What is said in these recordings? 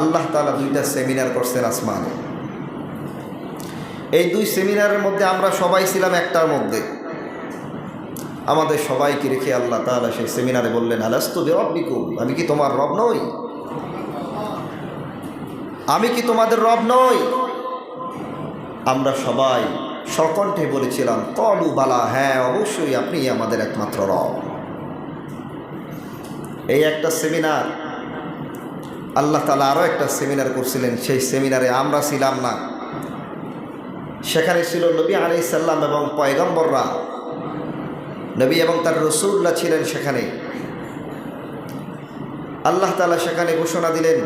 আল্লাহ তাআলা দুইটা সেমিনার করছেন আসমানে। এই দুই সেমিনারের মধ্যে আমরা সবাই ছিলাম একটার মধ্যে। আমাদের সবাইকে রেখে আল্লাহ তাআলা সেই সেমিনারে বললেন, আলাস্তু বিরব্বিকুম, আমি কি তোমার রব নই? আমি কি তোমাদের রব নই? আমরা সবাই সকণ্ঠে বলেছিলাম, কলু বালা, হ্যাঁ অবশ্যই আপনি আমাদের একমাত্র রব। এই একটা সেমিনার। আল্লাহ তাআলা আরও একটা সেমিনার করছিলেন, সেই সেমিনারে আমরা ছিলাম না। সেখানে ছিল নবী আলাইহিস সালাম এবং পয়গম্বররা, নবী এবং তার রাসূলরা ছিলেন সেখানে। আল্লাহ তাআলা সেখানে ঘোষণা দিলেন,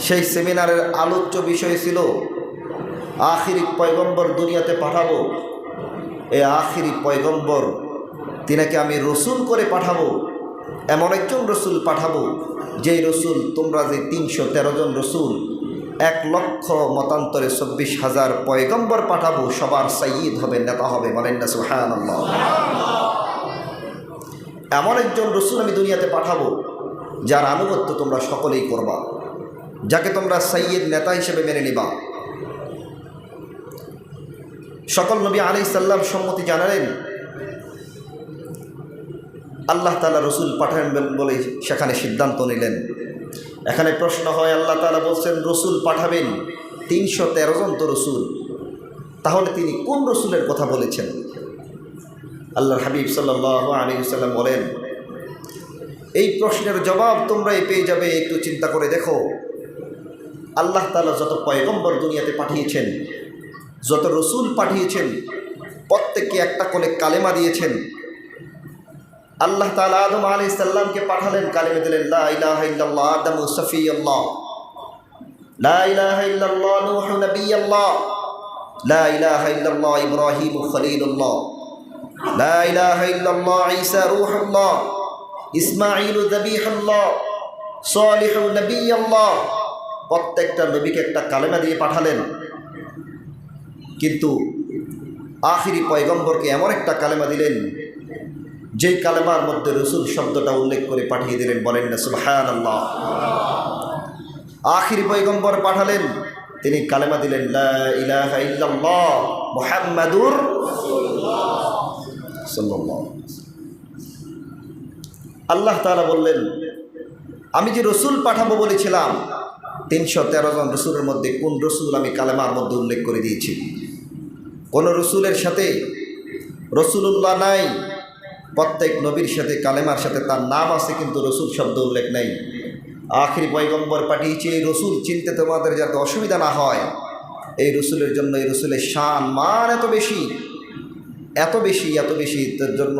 সেই সেমিনারের আলোচ্য বিষয় ছিল আখিরি পয়গম্বর দুনিয়াতে পাঠাবো। এই আখিরি পয়গম্বর তিনাকে আমি রসুল করে পাঠাবো, এমন একজন রসুল পাঠাবো যেই রসুল তোমরা যে 313 জন রসুল 1,00,000 মতান্তরে 24,000 পয়গম্বর পাঠাবো, সবার সাইয়্যিদ হবে, নেতা হবে। বলেন না সুবহানাল্লাহ। এমন একজন রসুল আমি দুনিয়াতে পাঠাবো যার আনুগত্য তোমরা সকলেই করবা, যাকে তোমরা সাইয়্যিদ নেতা হিসেবে মেনে নিবা। সকল নবী আলাইহিস সালাম সম্মতি জানালেন। আল্লাহ তাআলা রসুল পাঠাবেন বলে সেখানে সিদ্ধান্ত নিলেন। এখানে প্রশ্ন হয়, আল্লাহ তাআলা বলছেন রসুল পাঠাবেন, 313 জন তো রসুল, তাহলে তিনি কোন রসুলের কথা বলেছেন? আল্লাহর হাবিব সাল্লাল্লাহু আলাইহি ওয়াসাল্লাম বলেন, এই প্রশ্নের জবাব তোমরাই পেয়ে যাবে, একটু চিন্তা করে দেখো। আল্লাহ তাআলা যত পয়গম্বর দুনিয়াতে পাঠিয়েছেন, যত রসুল পাঠিয়েছেন, প্রত্যেককে একটা করে কালেমা দিয়েছেন। আল্লাহ তাআলা আদম আলাইহিস সালামকে পাঠালেন, কালেমা দিলেন, লা ইলাহা ইল্লাল্লাহ আদমু সফিয়ুল্লাহ, লা ইলাহা ইল্লাল্লাহ নূহু নবিয়ুল্লাহ, লা ইলাহা ইল্লাল্লাহ ইব্রাহিম খলিলুল্লাহ, লা ইলাহা ইল্লাল্লাহ ঈসা রূহুল্লাহ, ইসমাঈল যাবিহুল্লাহ, সালিহু নবিয়ুল্লাহ। প্রত্যেকটা নবীকে একটা কালেমা দিয়ে পাঠালেন, কিন্তু আখিরি পয়গম্বরকে এমন একটা কালেমা দিলেন যেই কালেমার মধ্যে রসুল শব্দটা উল্লেখ করে পাঠিয়ে দিলেন। বলেন না সুবহানাল্লাহ। আখিরি পয়গম্বর পাঠালেন, তিনি কালেমা দিলেন, লা ইলাহা ইল্লাল্লাহ মুহাম্মাদুর রাসূলুল্লাহ সাল্লাল্লাহু আলাইহি ওয়াসাল্লাম। আল্লাহ তাআলা বললেন, আমি যে রসুল পাঠাবো বলেছিলাম, 313 জন রসুলের মধ্যে কোন রসুল আমি কালেমার মধ্যে উল্লেখ করে দিয়েছি? কোন রসুলের সাথে রসুলুল্লাহ নাই। প্রত্যেক নবীর সাথে কালেমার সাথে তার নাম আছে, কিন্তু রসুল শব্দ উল্লেখ নেই। আখিরি পয়গম্বর পাঠিয়েছে, এই রসুল চিনতে তোমাদের যাতে অসুবিধা না হয়, এই রসুলের জন্য, এই রসুলের শান মান এত বেশি, এত বেশি, এত বেশি, তার জন্য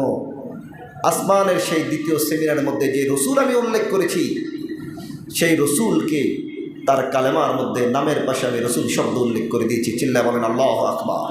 আসমানের সেই দ্বিতীয় সেমিনারের মধ্যে যে রসুল আমি উল্লেখ করেছি, সেই রসুলকে তার কালেমার মধ্যে নামের পাশে আমি রসুল শব্দ উল্লেখ করে দিয়েছি। চিল্লায় বলেন আল্লাহু আকবার।